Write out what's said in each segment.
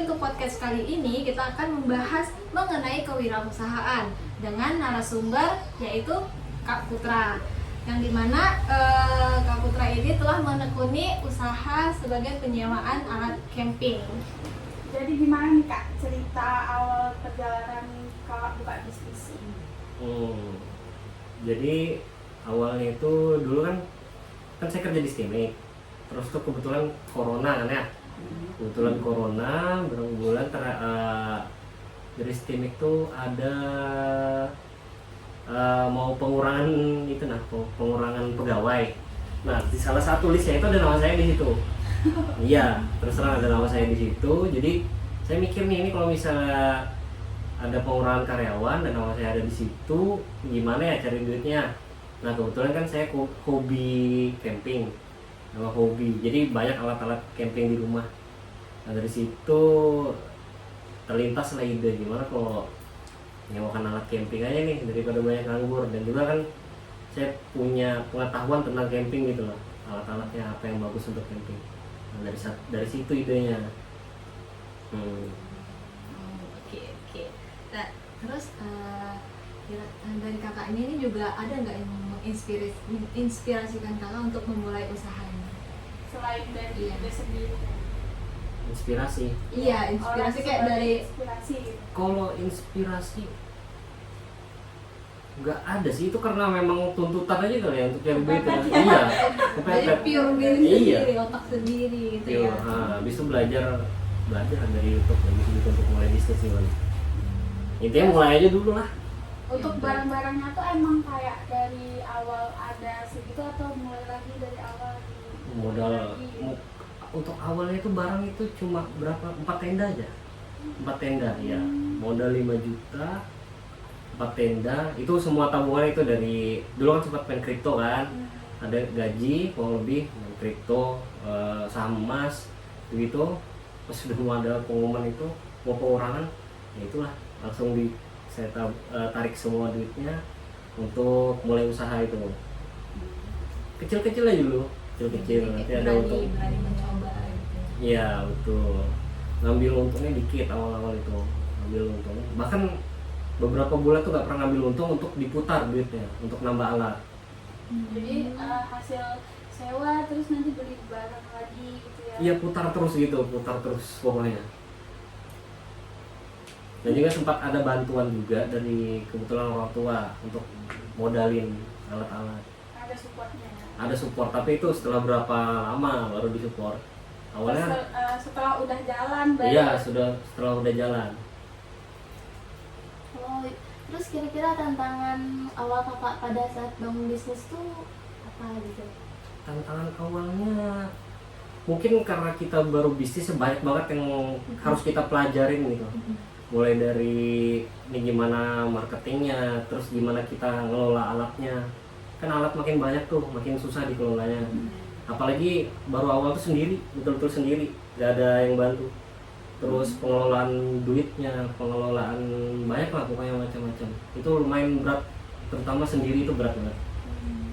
untuk podcast kali ini kita akan membahas mengenai kewirausahaan dengan narasumber yaitu Kak Putra. Yang dimana Kak Putra ini telah menekuni usaha sebagai penyewaan alat camping. Jadi gimana nih Kak cerita awal perjalanan Kakak buka bisnis ini? Jadi awalnya itu dulu kan saya kerja di Stimik. Terus tuh kebetulan corona kan ya. Kebetulan corona berapa bulan dari Stimik tuh ada mau pengurangan itu pengurangan pegawai. Nah, di salah satu listnya itu ada nama saya di situ. Iya, terus terang ada nama saya di situ. Jadi saya mikir nih, ini kalau misalnya ada pengurangan karyawan dan nama saya ada di situ, gimana ya cari duitnya? Nah, kebetulan kan saya hobi camping, nama hobi. Jadi banyak alat-alat camping di rumah. Nah, dari situ terlintas lah ide gimana kalau nyewakan alat camping aja nih daripada banyak nganggur. Dan juga kan saya punya pengetahuan tentang camping gitu loh, alat-alatnya apa yang bagus untuk camping. Nah, dari situ idenya. Oke. Nah, terus dari kakak ini juga ada nggak yang menginspirasikan kakak untuk memulai usahanya? Selain dari ide sendiri. Inspirasi. Iya, inspirasi Orang kayak sebagai dari inspirasi. Kalau inspirasi nggak ada sih, itu karena memang tuntutan aja kali ya untuk cari duit ya. Iya, dari kepepet. pure diri Iya. sendiri, otak sendiri gitu ya. Habis itu belajar dari YouTube untuk mulai bisnis sih. Intinya mulai aja dulu lah. Untuk barang-barangnya tuh emang kayak dari awal ada segitu atau mulai lagi dari awal? Modal untuk awalnya itu barang itu cuma berapa? 4 tenda aja. 4 tenda ya. Modal 5 juta. 4 tenda. Itu semua tabungan itu dari dulu kan sempat main kripto kan. Ada gaji kurang lebih main kripto, saham emas gitu. Pas sudah mau ada pengumuman itu mau pengurangan, ya itulah langsung saya tarik semua duitnya untuk mulai usaha itu. Kecil-kecil aja dulu, kecil-kecil nanti ada untung. Berani mencoba gitu. Iya betul, ngambil untungnya dikit awal-awal itu, ngambil untungnya. Bahkan beberapa bulan tuh nggak pernah ngambil untung untuk diputar duitnya, untuk nambah alat. Jadi hasil sewa terus nanti beli barang lagi gitu ya? Iya putar terus pokoknya. Dan juga sempat ada bantuan juga dari kebetulan orang tua untuk modalin alat-alat. Ada supportnya ya? Ada support, tapi itu setelah berapa lama baru disupport. Awalnya setelah udah jalan baru? iya setelah udah jalan. Oh, terus kira-kira tantangan awal kakak pada saat bangun bisnis tuh apa gitu? Tantangan awalnya mungkin karena kita baru bisnis, banyak banget yang harus kita pelajarin gitu. Mulai dari ini gimana marketingnya, terus gimana kita ngelola alatnya. Kan alat makin banyak tuh, makin susah dikelolanya. Apalagi baru awal tuh sendiri, betul-betul sendiri, gak ada yang bantu. Terus pengelolaan duitnya, pengelolaan banyak lah pokoknya macam-macam. Itu lumayan berat, terutama sendiri itu berat banget.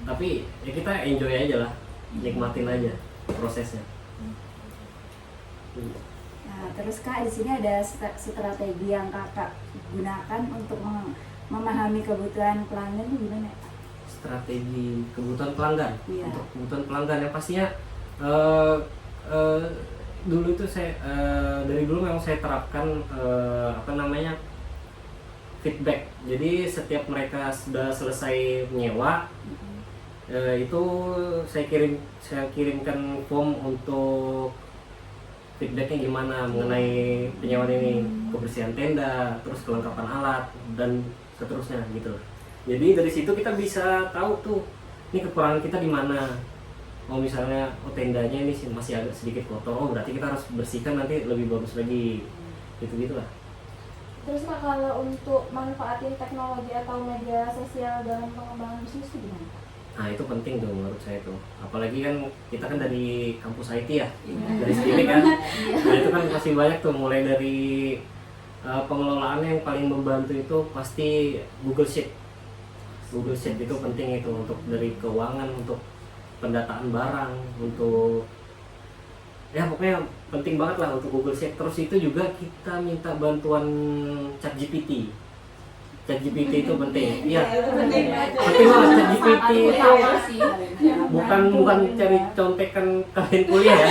Tapi ya kita enjoy aja lah, nikmatin aja prosesnya. Nah, terus Kak, di sini ada strategi yang Kakak gunakan untuk memahami kebutuhan pelanggan itu gimana? Strategi kebutuhan pelanggan. Iya. Untuk kebutuhan pelanggan yang pastinya dulu itu saya dari dulu memang saya terapkan feedback. Jadi setiap mereka sudah selesai menyewa, itu saya kirimkan form untuk feedbacknya gimana mengenai penyewaan ini, kebersihan tenda, terus kelengkapan alat dan seterusnya gitu. Jadi dari situ kita bisa tahu tuh ini kekurangan kita di mana. Oh misalnya tendanya ini masih agak sedikit kotor, oh berarti kita harus bersihkan nanti lebih bagus lagi, gitu-gitulah. Terus Kak, kalau untuk manfaatin teknologi atau media sosial dalam pengembangan bisnis itu gimana? Nah itu penting tuh menurut saya tuh, apalagi kan kita kan dari kampus IT ya, dari sini kan. Nah itu kan pasti banyak tuh, mulai dari pengelolaannya yang paling membantu itu pasti Google Sheet. Google Sheet itu penting itu untuk dari keuangan, untuk pendataan barang, untuk ya pokoknya penting banget lah untuk Google Sheet. Terus itu juga kita minta bantuan ChatGPT. ChatGPT itu penting. Iya. penting banget. Penting banget ChatGPT itu sih. bukan cari contekan kalian kuliah ya.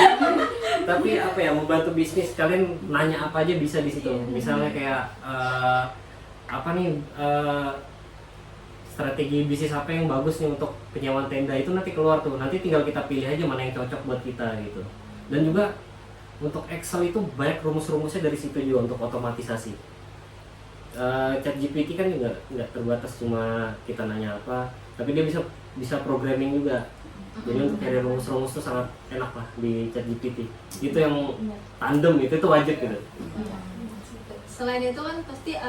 Tapi apa ya, membantu bisnis. Kalian nanya apa aja bisa di situ. Misalnya kayak apa nih strategi bisnis apa yang bagus nih untuk penyewaan tenda, itu nanti keluar tuh. Nanti tinggal kita pilih aja mana yang cocok buat kita gitu. Dan juga untuk Excel itu banyak rumus-rumusnya dari situ juga untuk otomatisasi. ChatGPT kan juga nggak terbatas cuma kita nanya apa, tapi dia bisa programming juga. Jadi untuk cari rumus-rumus tuh sangat enak lah di ChatGPT. Itu yang tandem itu wajib gitu. Selain itu kan pasti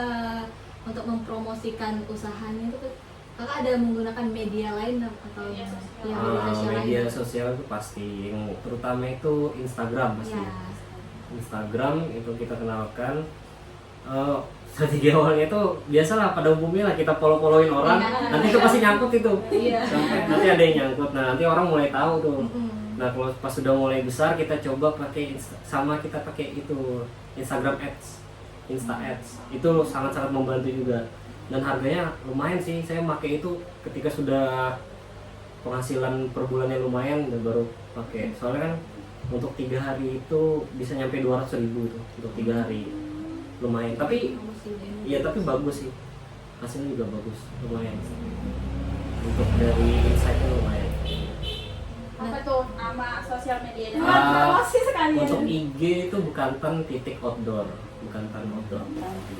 untuk mempromosikan usahanya itu kakak ada menggunakan media lain atau Media sosial. ya, media sosial Media lain? sosial itu pasti, yang terutama itu Instagram pasti. Ya. Instagram itu kita kenalkan. Strategi awalnya itu biasalah pada umumnya lah, kita follow-followin orang, Iya. nanti itu pasti nyangkut itu. Iya. Sampai nanti ada yang nyangkut. Nah, nanti orang mulai tahu tuh. Mm-mm. Nah, kalau pas sudah mulai besar kita coba pakai kita pakai itu Instagram Ads, Insta Ads. Itu sangat-sangat membantu juga. Dan harganya lumayan sih. Saya pakai itu ketika sudah penghasilan per bulannya lumayan dan baru pakai. Soalnya kan untuk 3 hari itu bisa nyampe 200.000 itu untuk 3 hari. Lumayan. Tapi iya, tapi bagus sih. Hasilnya juga bagus, lumayan. Untuk dari insight-nya lumayan. Apa tuh nama sosial medianya? Ah, Promosi sekalian. Untuk IG itu bukantan.outdoor, bukantan outdoor.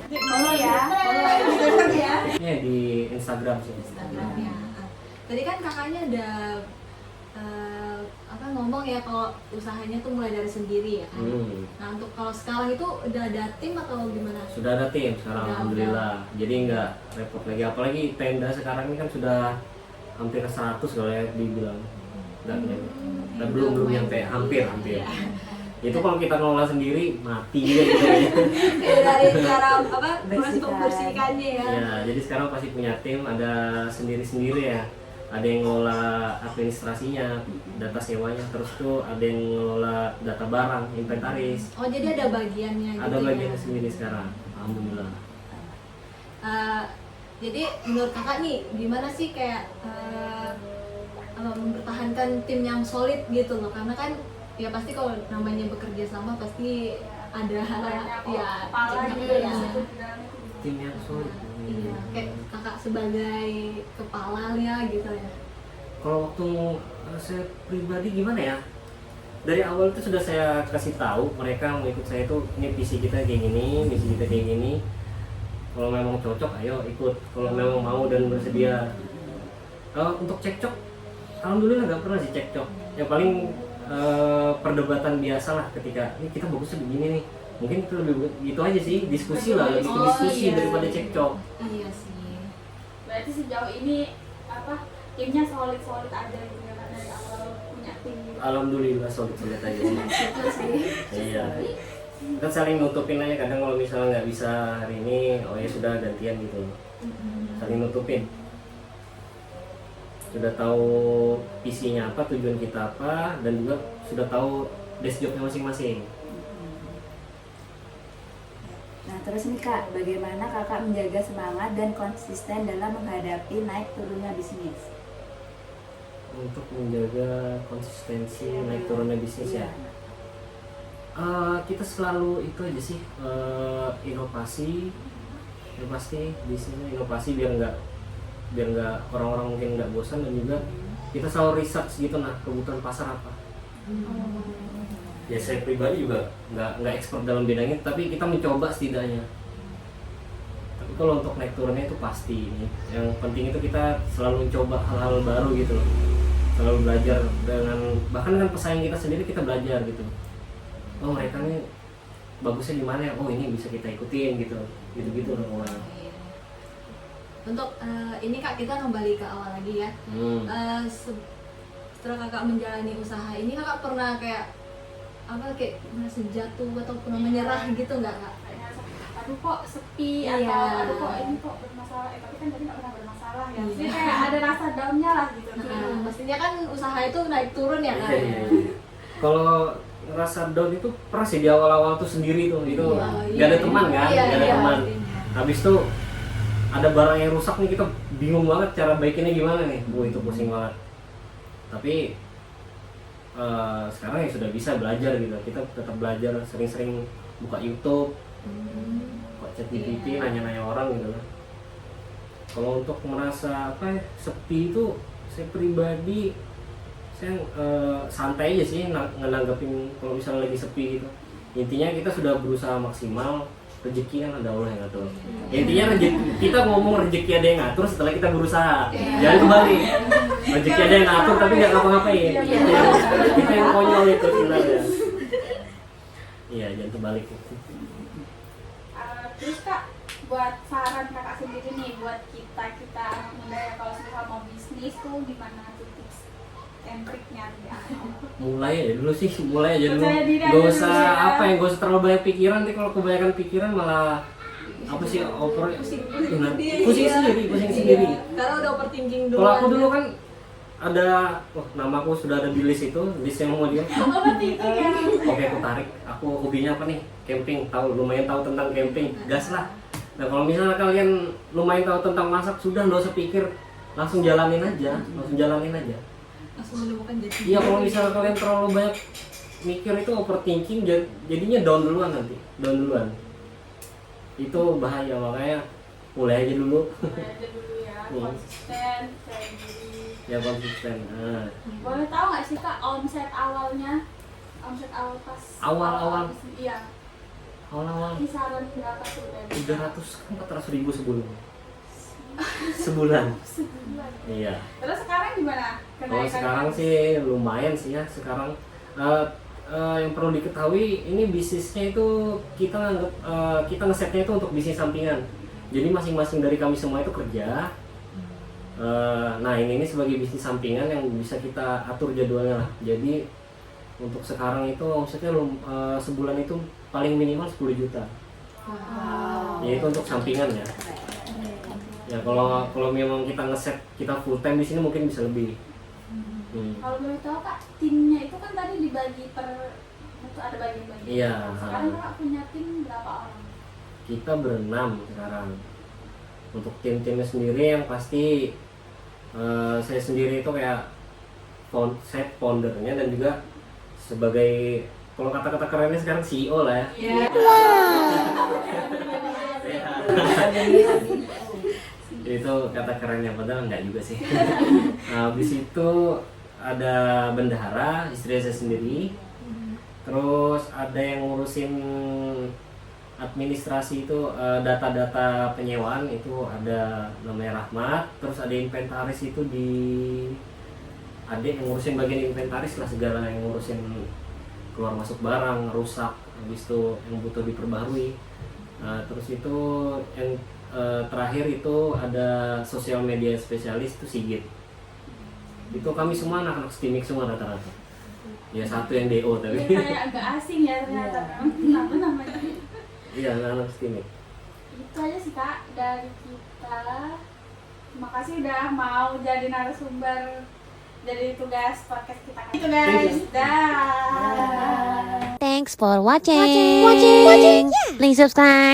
Follow ya. Follow ya. Ya di Instagram sih. Instagramnya. Tadi kan kakaknya ada apa ngomong ya kalau usahanya tuh mulai dari sendiri ya kan. Nah untuk kalau sekarang itu udah ada tim atau gimana? Sudah ada tim sekarang, Udah, alhamdulillah. Jadi nggak repot lagi. Apalagi tenda sekarang ini kan sudah hampir 100 kalau ya dibilang. Dan belum nyampe, hampir. Iya. Itu kalau kita ngelola sendiri mati ya gitu ya. Kayak dari cara apa proses Bersihkan. membersihkannya ya. Ya, jadi sekarang pasti punya tim, ada sendiri-sendiri ya. Ada yang ngelola administrasinya, data sewanya, terus tuh ada yang ngelola data barang, inventaris. Oh jadi ada bagiannya gitu. Ada ya? bagiannya sendiri sekarang, alhamdulillah. Jadi menurut kakak nih gimana sih kayak mempertahankan tim yang solid gitu loh, karena kan ya pasti kalau namanya bekerja sama pasti ada ya Kepala tim juga ya. di situ di dalam itu. Tim yang solid. Iya, kayak kakak sebagai kepalanya gitu ya. Kalau waktu saya pribadi gimana ya? Dari awal itu sudah saya kasih tahu mereka mau ikut saya itu, ini visi kita kayak gini, misi kita kayak gini. Kalau memang cocok, ayo ikut. Kalau memang mau dan bersedia. Untuk cekcok, alhamdulillah nggak pernah sih cekcok. Ya paling perdebatan biasa lah ketika ini kita bagusnya begini nih. Mungkin itu lebih gitu aja sih, diskusi lah, lebih ke diskusi iya. daripada cekcok. Iya sih. Berarti sejauh ini apa timnya solid aja gitu ya kan, dari awal punya tim. Alhamdulillah solid aja sih. Itu sih. Iya. Kan saling nutupin aja, kadang kalau misalnya nggak bisa hari ini, oh ya sudah gantian gitu. Saling nutupin. Sudah tahu visinya apa, tujuan kita apa, dan juga sudah tahu desk jobnya masing-masing. Nah, terus nih Kak, bagaimana Kakak menjaga semangat dan konsisten dalam menghadapi naik turunnya bisnis? Untuk menjaga konsistensi naik turunnya bisnis ya. Kita selalu itu aja sih, inovasi di sini, inovasi biar nggak orang-orang mungkin nggak bosan, dan juga kita selalu research gitu, nah kebutuhan pasar apa. Ya saya pribadi juga nggak expert dalam bidangnya, tapi kita mencoba setidaknya. Tapi kalau untuk naik turunnya itu pasti, yang penting itu kita selalu mencoba hal-hal baru gitu loh. Selalu belajar dengan, bahkan dengan pesaing kita sendiri kita belajar gitu. Oh mereka nih bagusnya di mana ya? Oh ini bisa kita ikutin gitu loh. Untuk ini Kak, kita kembali ke awal lagi ya. Setelah kakak menjalani usaha ini, kakak pernah kayak merasa jatuh atau pernah menyerah gitu nggak Kak? Kayak aduh kok sepi, Iya. atau aduh kok ini kok bermasalah, tapi kan tadi nggak pernah bermasalah ya. Iya. Jadi kayak ada rasa down-nya lah gitu. Pastinya kan usaha itu naik turun ya Kak. Iya. Kalau ngerasa down itu pernah sih di awal-awal tuh sendiri tuh itu Iya, nggak ada iya. teman kan, Iya, nggak ada iya. teman. Habis itu ada barang yang rusak nih, kita bingung banget cara baikinnya gimana nih, itu pusing banget. Tapi sekarang ya sudah bisa belajar gitu, kita tetap belajar, sering-sering buka YouTube, buka ChatGPT, nanya-nanya orang gitu. Kalau untuk merasa sepi itu, saya pribadi saya santai aja sih nanggepin kalau misalnya lagi sepi gitu. Intinya kita sudah berusaha maksimal, rezeki kan ada Allah yang ngatur. Intinya kita ngomong rezeki ada yang ngatur setelah kita berusaha. Jangan kembali. Rezeki ada yang ngatur tapi nggak ngapa-ngapain. Kita yang konyol itu sebenarnya. Iya, jangan kebalik. Terus Kak, buat saran Kakak sendiri nih buat kita anak muda ya, kalau misalnya mau bisnis tuh gimana tuh tips and triknya ya? Mulai aja dulu sih, mulai aja dulu. Percaya diri aja Gak dulu usah ya. gak usah terlalu banyak pikiran. Nanti kalau kebanyakan pikiran malah pusing sendiri. Karena udah overthinking dulu. Kalau aku dulu kan ada, nama aku sudah ada di list itu, list yang mau dia. Overthinking ya. Oke, aku tarik. Aku hobinya apa nih? Camping. Lumayan tahu tentang camping. Gas lah. Nah, kalau misalnya kalian lumayan tahu tentang masak, sudah nggak usah pikir, langsung jalanin aja. Langsung menemukan jati. Iya, kalau misalnya kalian terlalu banyak mikir itu overthinking, jadinya down duluan nanti. Itu bahaya, makanya mulai aja dulu. Mulai aja dulu ya, konsisten, percaya diri. Ya konsisten. Boleh tahu nggak sih Kak omset awal pas Awal-awal. Iya, Awal-awal kisaran berapa tuh dari 300 ribu sebulan. sebulan? Iya. Terus sekarang gimana? Kalau sekarang sih lumayan sih ya. Sekarang yang perlu diketahui, ini bisnisnya itu kita nganggap kita ngesetnya itu untuk bisnis sampingan. Jadi masing-masing dari kami semua itu kerja. Nah ini sebagai bisnis sampingan yang bisa kita atur jadwalnya lah. Jadi untuk sekarang itu omsetnya sebulan itu paling minimal 10 juta. Ya itu untuk sampingan ya. Ya kalau memang kita ngeset kita full time di sini mungkin bisa lebih. Kalau boleh tahu Kak, timnya itu kan tadi dibagi itu ada bagian-bagian. Iya. Sekarang Kakak punya tim berapa orang? Kita berenam sekarang. Untuk tim-timnya sendiri yang pasti saya sendiri itu kayak saya foundernya dan juga sebagai, kalau kata-kata kerennya sekarang CEO lah ya. Itu kata kerennya, padahal enggak juga sih. Habis itu ada bendahara, istri saya sendiri. Terus ada yang ngurusin administrasi itu, data-data penyewaan itu ada namanya Rahmat. Terus ada inventaris itu di adik yang ngurusin bagian inventaris lah, segala yang ngurusin keluar masuk barang, rusak, habis itu yang butuh diperbarui. Terus itu yang terakhir itu ada sosial media spesialis itu Sigit. Itu kami semua anak-anak STIMIK semua rata-rata. Ya satu yang DO tapi. Ya, kayak agak asing ya ternyata. Kenapa namanya? Iya, anak-anak STIMIK. Itu aja sih Kak dari kita. Terima kasih udah mau jadi narasumber, jadi tugas podcast kita. Itu guys. Dah. Thanks for watching. Please subscribe.